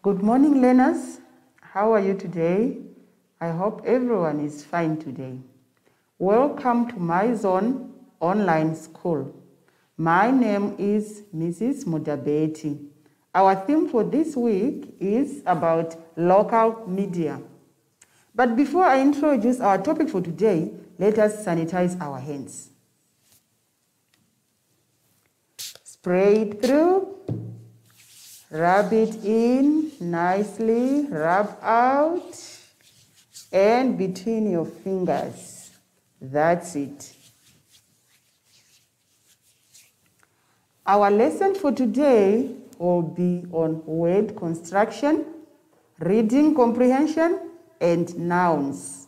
Good morning, learners. How are you today? I hope everyone is fine today. Welcome to my zone online school. My name is Mrs. Mudabeti. Our theme for this week is about local media. But before I introduce our topic for today, let us sanitize our hands. Spray it through. Rub it in nicely, rub out, and between your fingers. That's it. Our lesson for today will be on word construction, reading comprehension, and nouns.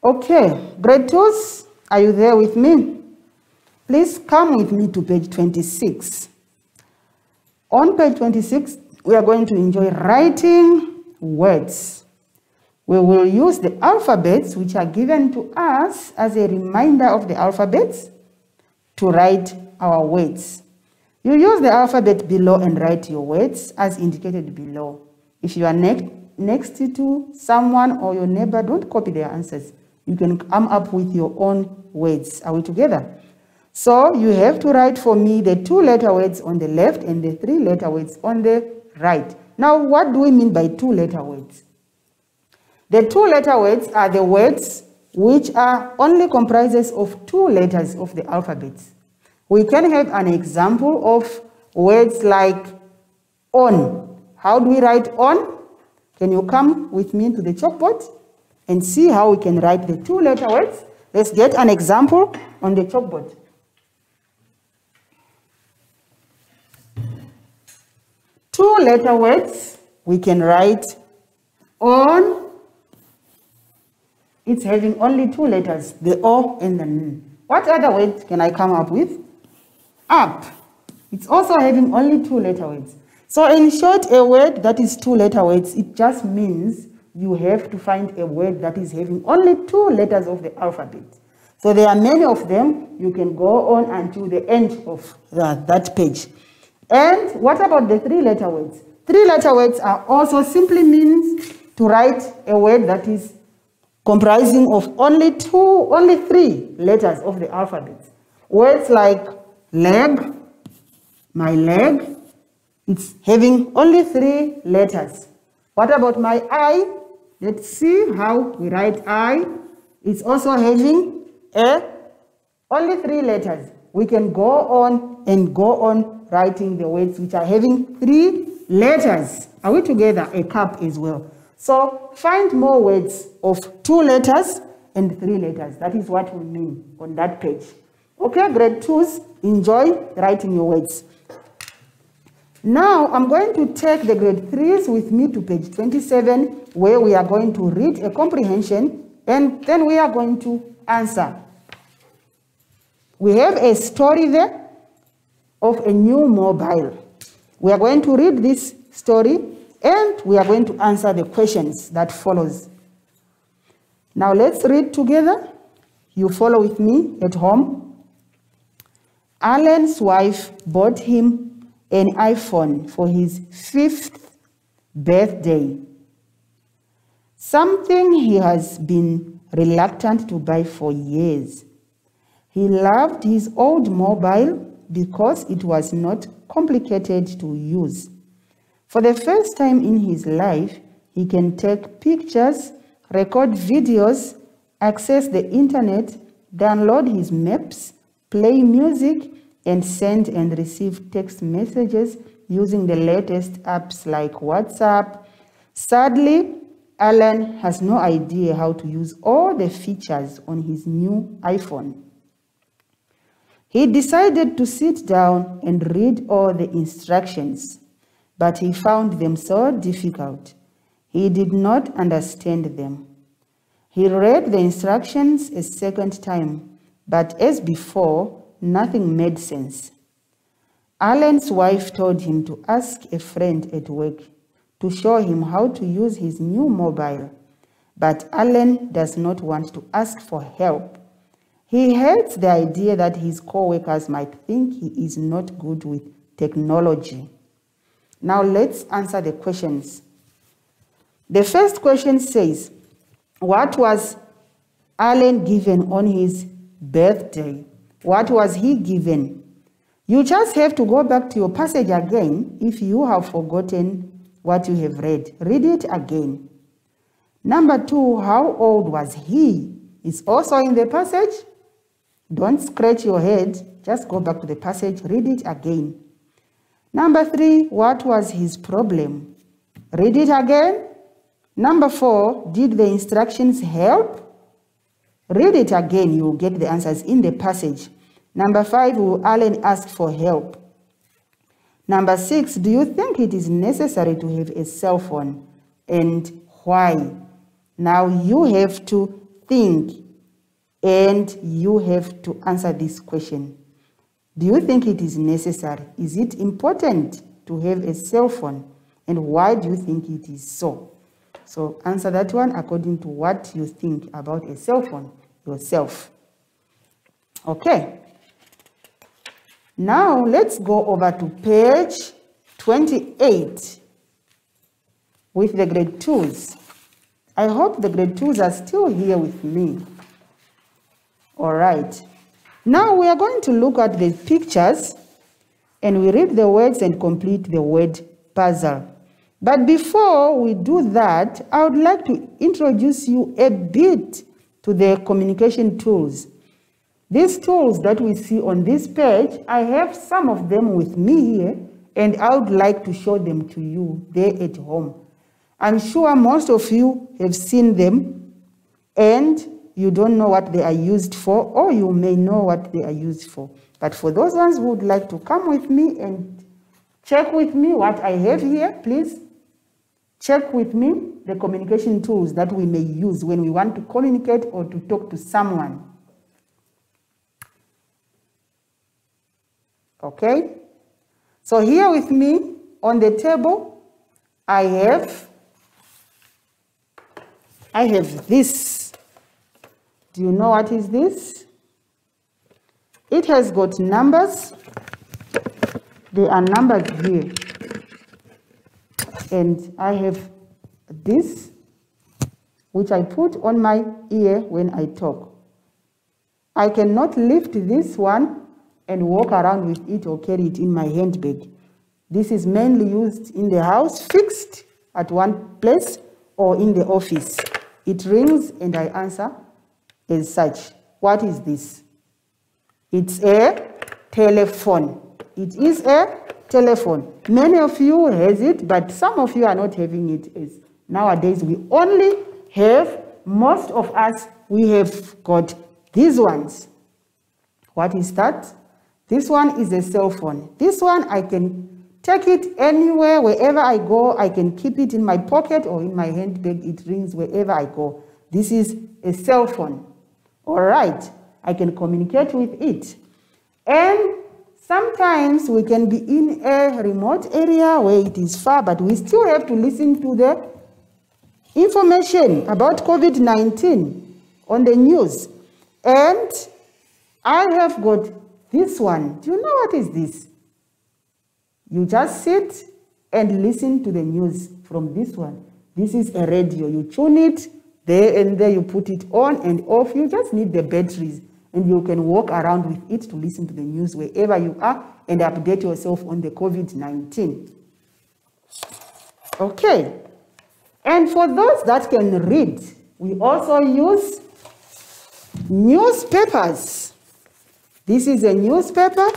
Okay, grade 2s. Are you there with me? Please come with me to page 26. On page 26, we are going to enjoy writing words. We will use the alphabets which are given to us as a reminder of the alphabets to write our words. You use the alphabet below and write your words as indicated below. If you are next to someone or your neighbor, don't copy their answers. You can come up with your own words. Are we together? So you have to write for me the 2-letter words on the left and the 3-letter words on the right. Now, what do we mean by 2-letter words? The 2-letter words are the words which are only comprises of 2 letters of the alphabet. We can have an example of words like on. How do we write on? Can you come with me to the chalkboard and see how we can write the 2-letter words? Let's get an example on the chalkboard. Two-letter words, we can write on. It's having only 2 letters, the O and the N. What other words can I come up with? Up. It's also having only 2-letter words. So in short, a word that is 2-letter words, it just means you have to find a word that is having only 2 letters of the alphabet. So there are many of them. You can go on until the end of that page. And what about the 3-letter words? 3-letter words are also simply means to write a word that is comprising of only 3 letters of the alphabet. Words like leg, my leg, it's having only 3 letters. What about my eye? Let's see how we write I. It's also having only 3 letters. We can go on and go on writing the words which are having 3 letters. Are we together? A cup as well. So find more words of 2 letters and 3 letters. That is what we mean on that page. Okay, grade 2s, enjoy writing your words. Now, I'm going to take the grade 3s with me to page 27, where we are going to read a comprehension, and then we are going to answer. We have a story there of a new mobile. We are going to read this story, and we are going to answer the questions that follows. Now, let's read together. You follow with me at home. Alan's wife bought him an iPhone for his 5th birthday, something he has been reluctant to buy for years. He loved his old mobile because it was not complicated to use. For the first time in his life, he can take pictures, record videos, access the internet, download his maps, play music, and send and receive text messages using the latest apps like WhatsApp. Sadly, Alan has no idea how to use all the features on his new iPhone. He decided to sit down and read all the instructions, but he found them so difficult. He did not understand them. He read the instructions a second time, but as before, nothing made sense. Alan's wife told him to ask a friend at work to show him how to use his new mobile, but Alan does not want to ask for help. He hates the idea that his co-workers might think he is not good with technology. Now let's answer the questions. The first question says, what was Alan given on his birthday? What was he given? You just have to go back to your passage again if you have forgotten what you have read. Read it again. Number 2, how old was he? It's also in the passage. Don't scratch your head. Just go back to the passage. Read it again. Number 3, what was his problem? Read it again. Number 4, did the instructions help? Read it again. You will get the answers in the passage. Number 5, will Alan ask for help? Number 6, do you think it is necessary to have a cell phone? And why? Now you have to think and you have to answer this question. Do you think it is necessary? Is it important to have a cell phone? And why do you think it is so? So answer that one according to what you think about a cell phone yourself. Okay. Now let's go over to page 28 with the grade 2s. I hope the grade 2s are still here with me. All right. Now we are going to look at the pictures and we read the words and complete the word puzzle. But before we do that, I would like to introduce you a bit to the communication tools. These tools that we see on this page, I have some of them with me here, and I would like to show them to you there at home. I'm sure most of you have seen them, and you don't know what they are used for, or you may know what they are used for. But for those ones who would like to come with me and check with me what I have here, please check with me the communication tools that we may use when we want to communicate or to talk to someone. Okay? So here with me on the table, I have this. Do you know what is this? It has got numbers. There are numbers here. And I have this, which I put on my ear when I talk. I cannot lift this one and walk around with it or carry it in my handbag. This is mainly used in the house, fixed at one place, or in the office. It rings and I answer as such. What is this? It's a telephone. It is a telephone. Many of you has it, but some of you are not having it. As nowadays, we only have, most of us, we have got these ones. What is that? This one is a cell phone. This one, I can take it anywhere, wherever I go. I can keep it in my pocket or in my handbag. It rings wherever I go. This is a cell phone. All right. I can communicate with it. And sometimes we can be in a remote area where it is far, but we still have to listen to the information about COVID-19 on the news. And I have got this one. Do you know what is this? You just sit and listen to the news from this one. This is a radio. You tune it there and there, you put it on and off. You just need the batteries and you can walk around with it to listen to the news wherever you are and update yourself on the COVID-19. Okay. And for those that can read, we also use newspapers. This is a newspaper.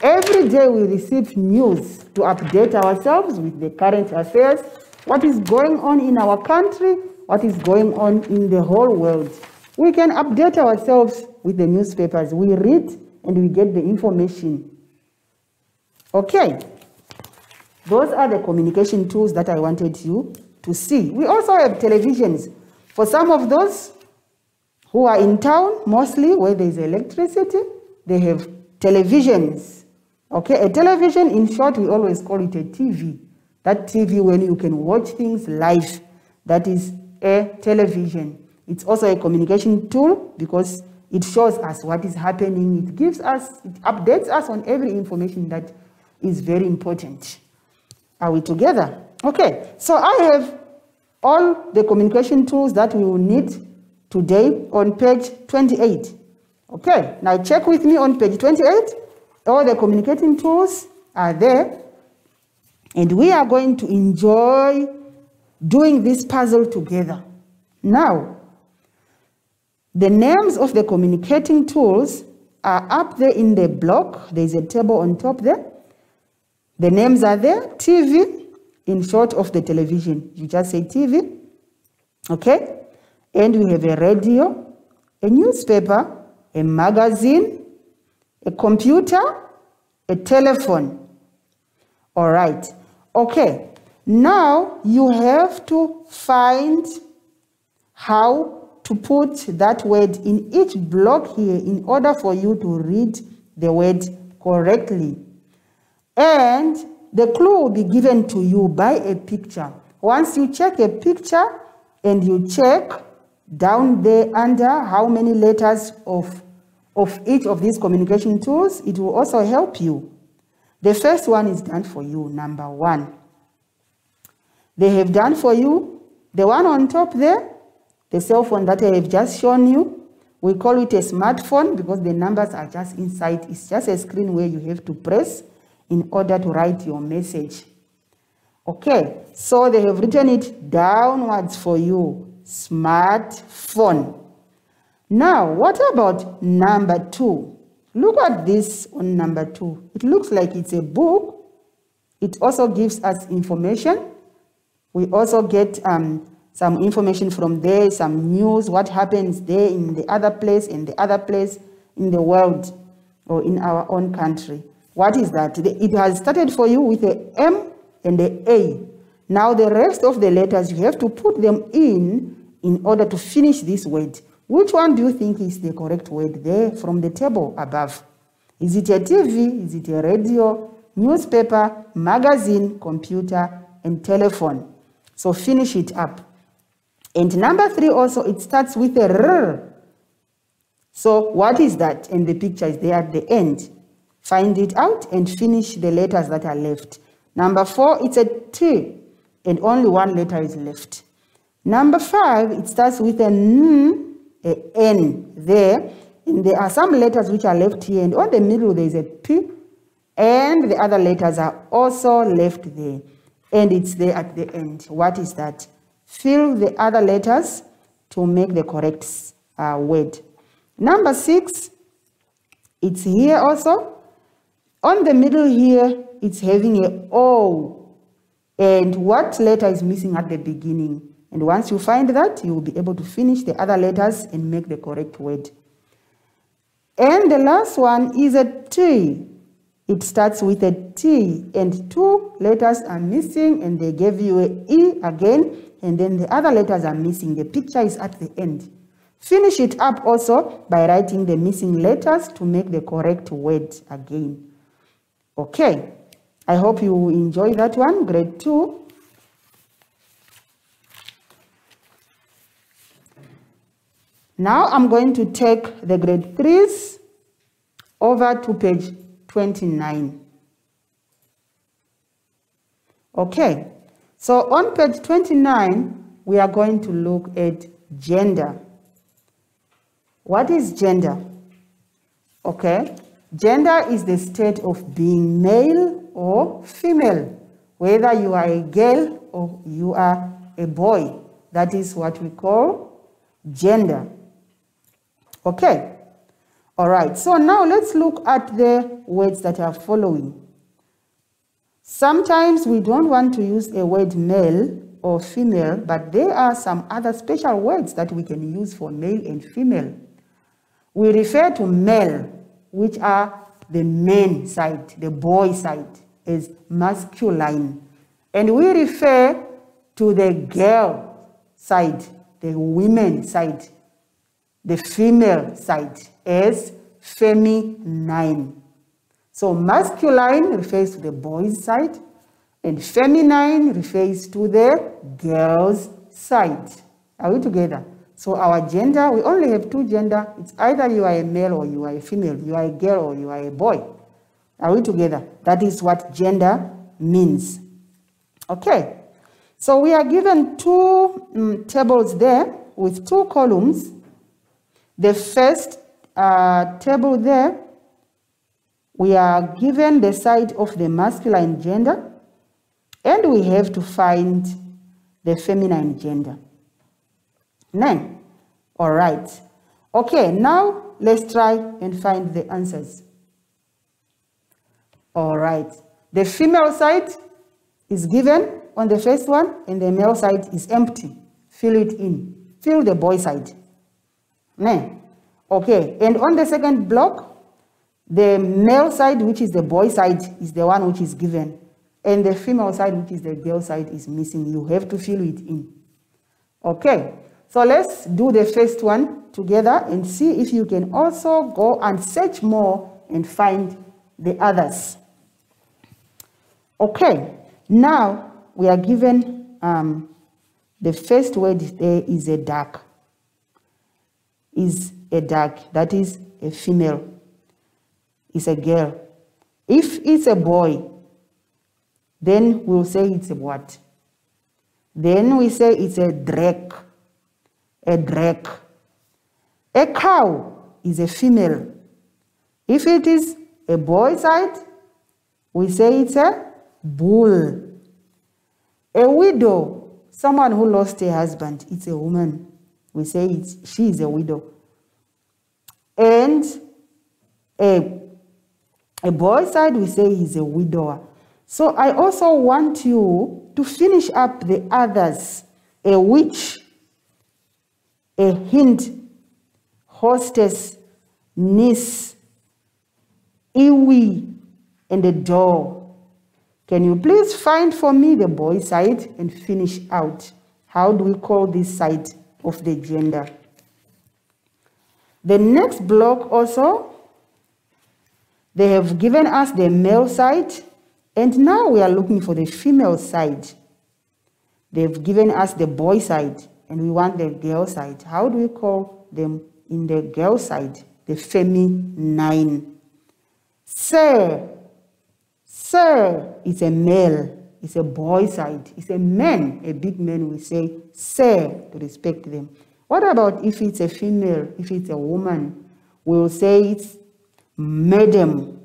Every day we receive news to update ourselves with the current affairs, what is going on in our country, what is going on in the whole world. We can update ourselves with the newspapers. We read and we get the information. Okay. Those are the communication tools that I wanted you to see. We also have televisions. For some of those who are in town, mostly where there is electricity, they have televisions. Okay, a television, in short, we always call it a TV. That TV when you can watch things live, that is a television. It's also a communication tool because It shows us what is happening. It gives us, it updates us on every information that is very important. Are we together? Okay, so I have all the communication tools that we will need today on page 28. Okay, now check with me on page 28. All the communicating tools are there. And we are going to enjoy doing this puzzle together. Now, the names of the communicating tools are up there in the block. There's a table on top there. The names are there. TV, in short of the television. You just say TV. Okay? And we have a radio, a newspaper, a magazine, a computer, a telephone. All right. Okay. Now you have to find how to put that word in each block here in order for you to read the word correctly. And the clue will be given to you by a picture. Once you check a picture and you check down there under how many letters of each of these communication tools, it will also help you. The first one is done for you, number 1. They have done for you the one on top there, the cell phone that I have just shown you. We call it a smartphone because the numbers are just inside. It's just a screen where you have to press in order to write your message. Okay, so they have written it downwards for you, smartphone. Now, what about number 2? Look at this on number 2. It looks like it's a book. It also gives us information. We also get some information from there, some news, what happens there in the other place, in the other place in the world or in our own country. What is that? It has started for you with a M and a A. Now the rest of the letters, you have to put them in order to finish this word. Which one do you think is the correct word there from the table above? Is it a TV? Is it a radio, newspaper, magazine, computer, and telephone? So finish it up. And number 3 also, it starts with a R. So what is that? And the picture is there at the end. Find it out and finish the letters that are left. Number 4, it's a T, and only one letter is left. Number 5, it starts with an N there, and there are some letters which are left here, and on the middle there is a P, and the other letters are also left there, and it's there at the end. What is that? Fill the other letters to make the correct word. Number 6, it's here also. On the middle here, it's having a O. And what letter is missing at the beginning? And once you find that, you will be able to finish the other letters and make the correct word. And the last one is a T. It starts with a T, and 2 letters are missing, and they gave you an E again, and then the other letters are missing. The picture is at the end. Finish it up also by writing the missing letters to make the correct word again. Okay, I hope you enjoy that one, grade 2. Now I'm going to take the grade 3s over to page 29. Okay, so on page 29, we are going to look at gender. What is gender? Okay. Gender is the state of being male or female, whether you are a girl or you are a boy. That is what we call gender. Okay. All right. So now let's look at the words that are following. Sometimes we don't want to use a word male or female, but there are some other special words that we can use for male and female. We refer to male, which are the man side, the boy side, as masculine. And we refer to the girl side, the women side, the female side, as feminine. So masculine refers to the boys' side, and feminine refers to the girls' side. Are we together? So our gender, we only have two gender. It's either you are a male or you are a female. You are a girl or you are a boy. Are we together? That is what gender means. Okay. So we are given two tables there with two columns. The first table there, we are given the side of the masculine gender, and we have to find the feminine gender. Name. All right. Okay, now let's try and find the answers. All right. The female side is given on the first one, and the male side is empty. Fill it in. Fill the boy side. Name. Okay, and on the second block, the male side, which is the boy side, is the one which is given. And the female side, which is the girl side, is missing. You have to fill it in. Okay, so let's do the first one together and see if you can also go and search more and find the others. Okay, now we are given the first word there is a duck. Is a duck, that is a female. It's a girl. If it's a boy, then we'll say it's a what? Then we say it's a drake. A drake. A cow is a female. If it is a boy side, we say it's a bull. A widow, someone who lost a husband, it's a woman. We say she is a widow. And a boy side, we say he's a widower. So I also want you to finish up the others. A witch, a hind, hostess, niece, iwi, and a door. Can you please find for me the boy side and finish out? How do we call this side of the gender? The next block also, they have given us the male side, and now we are looking for the female side. They've given us the boy side, and we want the girl side. How do we call them in the girl side? The feminine. Sir. Sir is a male. It's a boy side. It's a man, a big man. We say sir to respect them. What about if it's a female, if it's a woman? We'll say it's madam.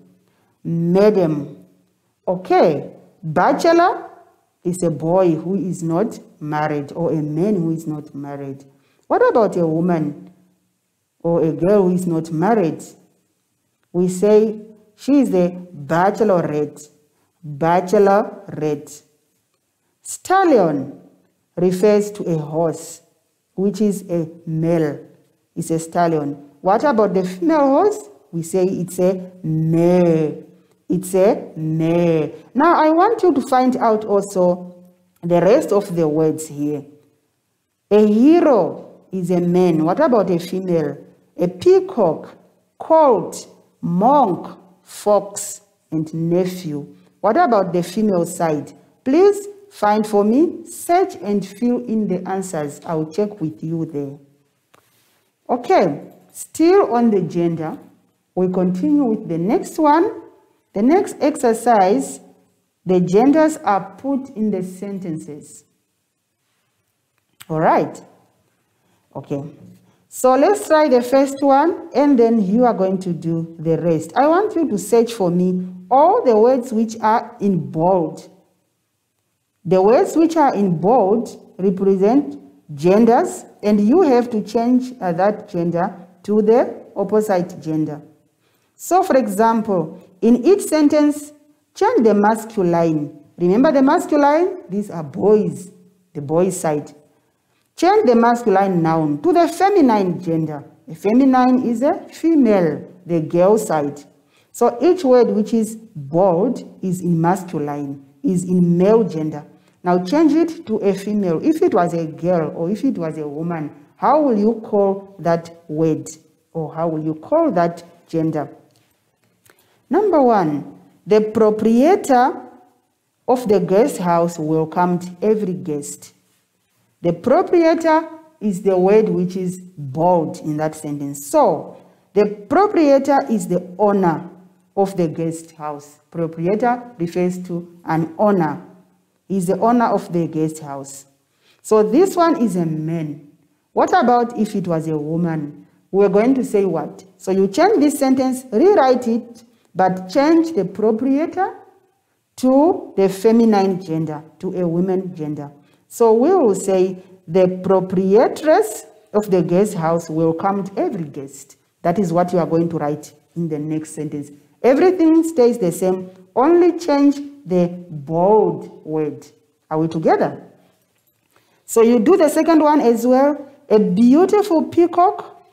Madam. Okay. Bachelor is a boy who is not married, or a man who is not married. What about a woman or a girl who is not married? We say she is the bachelorette. Bachelorette. Stallion refers to a horse, which is a male. It's a stallion. What about the female horse? We say it's a mare. It's a mare. Now I want you to find out also the rest of the words here. A hero is a man. What about a female? A peacock, colt, monk, fox, and nephew. What about the female side? Please find for me, search and fill in the answers. I'll check with you there. Okay, still on the gender, we continue with the next one. The next exercise, the genders are put in the sentences. All right. Okay. So let's try the first one, and then you are going to do the rest. I want you to search for me all the words which are in bold. The words which are in bold represent genders, and you have to change that gender to the opposite gender. So, for example, in each sentence, change the masculine. Remember the masculine? These are boys, the boys' side. Change the masculine noun to the feminine gender. The feminine is a female, the girl side. So each word which is bold is in masculine, is in male gender. Now change it to a female. If it was a girl or if it was a woman, how will you call that word? Or how will you call that gender? Number one, the proprietor of the guest house welcomed every guest. The proprietor is the word which is bold in that sentence. So, the proprietor is the owner of the guest house. Proprietor refers to an owner. He's the owner of the guest house. So, this one is a man. What about if it was a woman? We're going to say what? So, you change this sentence, rewrite it, but change the proprietor to the feminine gender, to a woman gender. So we will say the proprietress of the guest house welcomed every guest. That is what you are going to write in the next sentence. Everything stays the same, only change the bold word. Are we together? So you do the second one as well. A beautiful peacock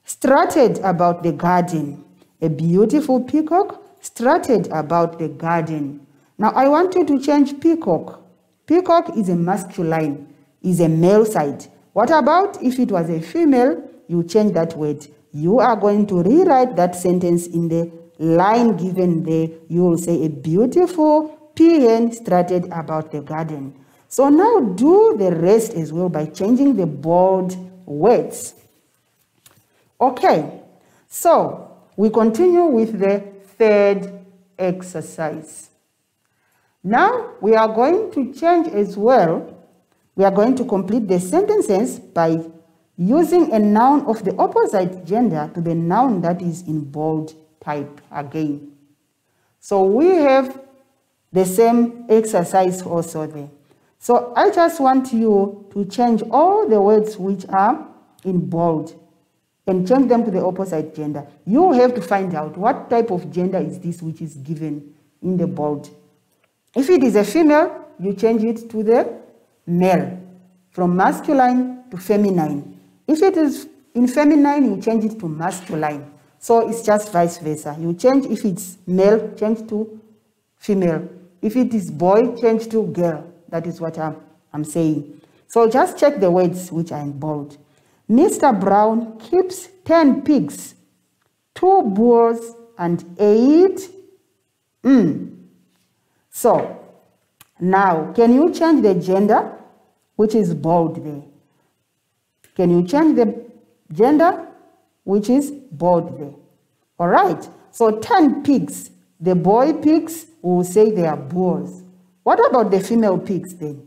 strutted about the garden. A beautiful peacock strutted about the garden. Now, I want you to change peacock. Peacock is a masculine, is a male side. What about if it was a female? You change that word. You are going to rewrite that sentence in the line given there. You will say, a beautiful peahen strutted about the garden. So now do the rest as well by changing the bold words. Okay, so we continue with the third exercise. Now, we are going to change as well. We are going to complete the sentences by using a noun of the opposite gender to the noun that is in bold type again. So, we have the same exercise also there. So, I just want you to change all the words which are in bold and change them to the opposite gender. You have to find out what type of gender is this which is given in the bold. If it is a female, you change it to the male, from masculine to feminine. If it is in feminine, you change it to masculine. So it's just vice versa. You change, if it's male, change to female. If it is boy, change to girl. That is what I'm saying. So just check the words which are in bold. Mr. Brown keeps 10 pigs, 2 bulls, and 8. So, now, can you change the gender, which is bold there? Can you change the gender, which is bold there? All right. So, 10 pigs. The boy pigs, will say they are bulls. What about the female pigs then?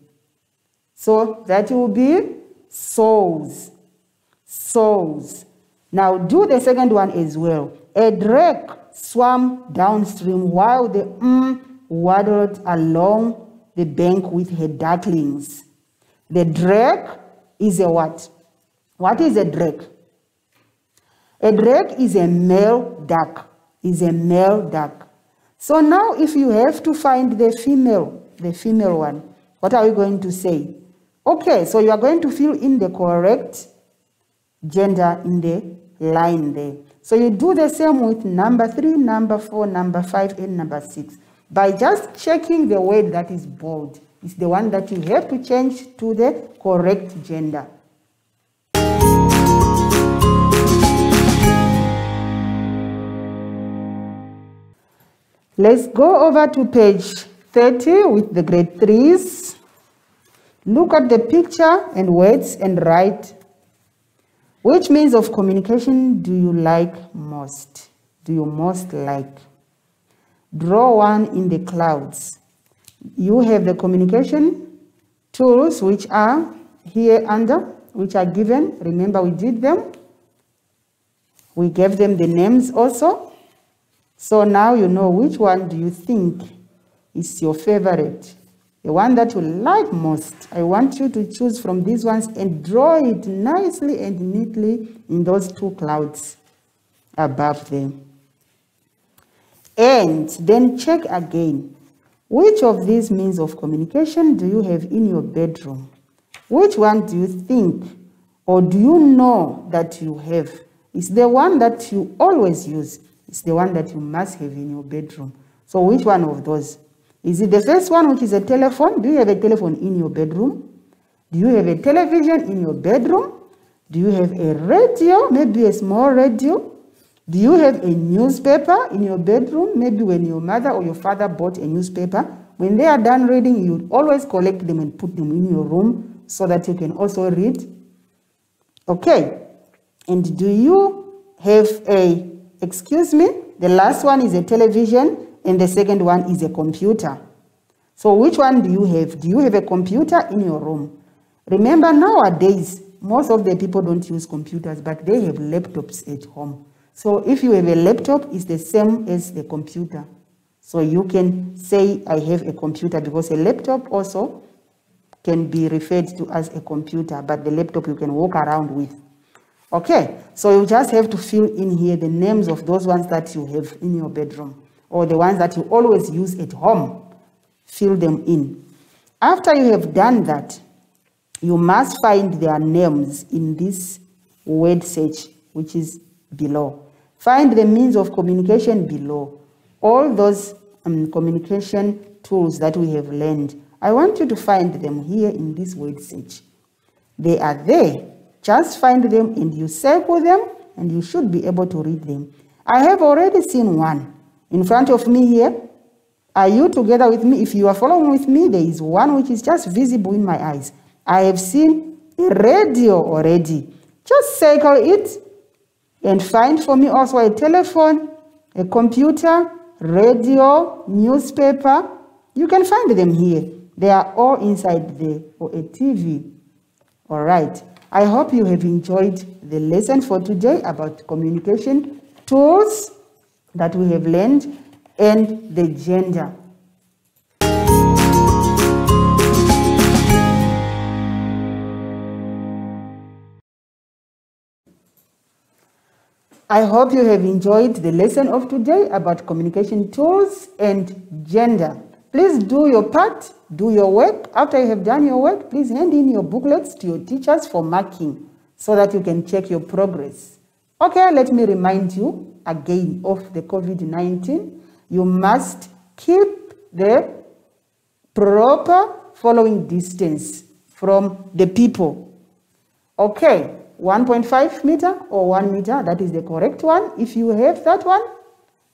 So, that will be sows. Sows. Now, do the second one as well. A drake swam downstream while the waddled along the bank with her ducklings. The drake is a what? What is a drake? A drake is a male duck. Is a male duck. So now if you have to find the female one, what are we going to say? Okay, so you are going to fill in the correct gender in the line there. So you do the same with number 3, number 4, number 5, and number 6. By just checking the word that is bold. It's the one that you have to change to the correct gender. Let's go over to page 30 with the grade 3s. Look at the picture and words and write, which means of communication do you like most? Do you most like? Draw one in the clouds. You have the communication tools which are here under, which are given. Remember we did them. We gave them the names also. So now you know which one do you think is your favorite. The one that you like most. I want you to choose from these ones and draw it nicely and neatly in those 2 clouds above them. And then check again. Which of these means of communication do you have in your bedroom? Which one do you think or do you know that you have? It's the one that you always use. It's the one that you must have in your bedroom. So which one of those? Is it the first one, which is a telephone? Do you have a telephone in your bedroom? Do you have a television in your bedroom? Do you have a radio, maybe a small radio? Do you have a newspaper in your bedroom? Maybe when your mother or your father bought a newspaper, when they are done reading, you always collect them and put them in your room so that you can also read. Okay, and do you have a, excuse me, the last one is a television and the second one is a computer. So which one do you have? Do you have a computer in your room? Remember, nowadays, most of the people don't use computers, but they have laptops at home. So if you have a laptop, it's the same as the computer. So you can say, I have a computer, because a laptop also can be referred to as a computer, but the laptop you can walk around with. Okay, so you just have to fill in here the names of those ones that you have in your bedroom, or the ones that you always use at home. Fill them in. After you have done that, you must find their names in this word search, which is below. Find the means of communication below. All those communication tools that we have learned, I want you to find them here in this word search. They are there. Just find them and you circle them, and you should be able to read them. I have already seen one in front of me here. Are you together with me? If you are following with me, there is one which is just visible in my eyes. I have seen a radio already. Just circle it and find for me also a telephone, a computer, radio, newspaper. You can find them here. They are all inside there, or a TV. All right. I hope you have enjoyed the lesson for today about communication tools that we have learned and the gender. I hope you have enjoyed the lesson of today about communication tools and gender. Please do your part, do your work. After you have done your work, please hand in your booklets to your teachers for marking so that you can check your progress. Okay, let me remind you again of the COVID-19. You must keep the proper following distance from the people. Okay, 1.5 meter or 1 meter, that is the correct one. If you have that one,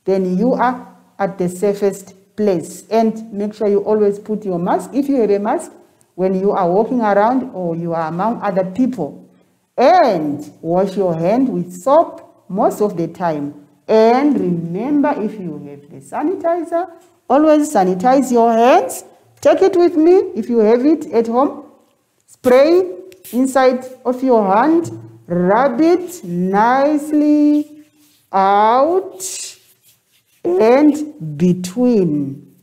then you are at the safest place. And make sure you always put your mask, if you have a mask, when you are walking around or you are among other people. And wash your hand with soap most of the time. And remember, if you have the sanitizer, always sanitize your hands. Take it with me if you have it at home. Spray inside of your hand. Rub it nicely out and between.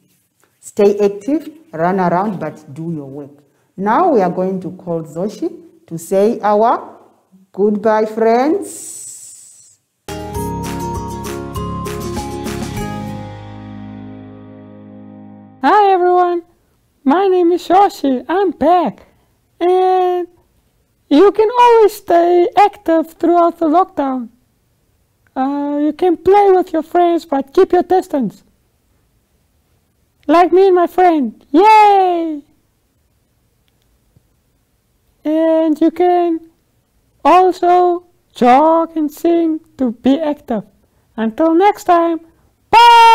Stay active, run around, but do your work. Now we are going to call Zoshi to say our goodbye, friends. Hi everyone, my name is Zoshi. I'm back, and you can always stay active throughout the lockdown. You can play with your friends, but keep your distance. Like me and my friend, yay! And you can also jog and sing to be active. Until next time, bye!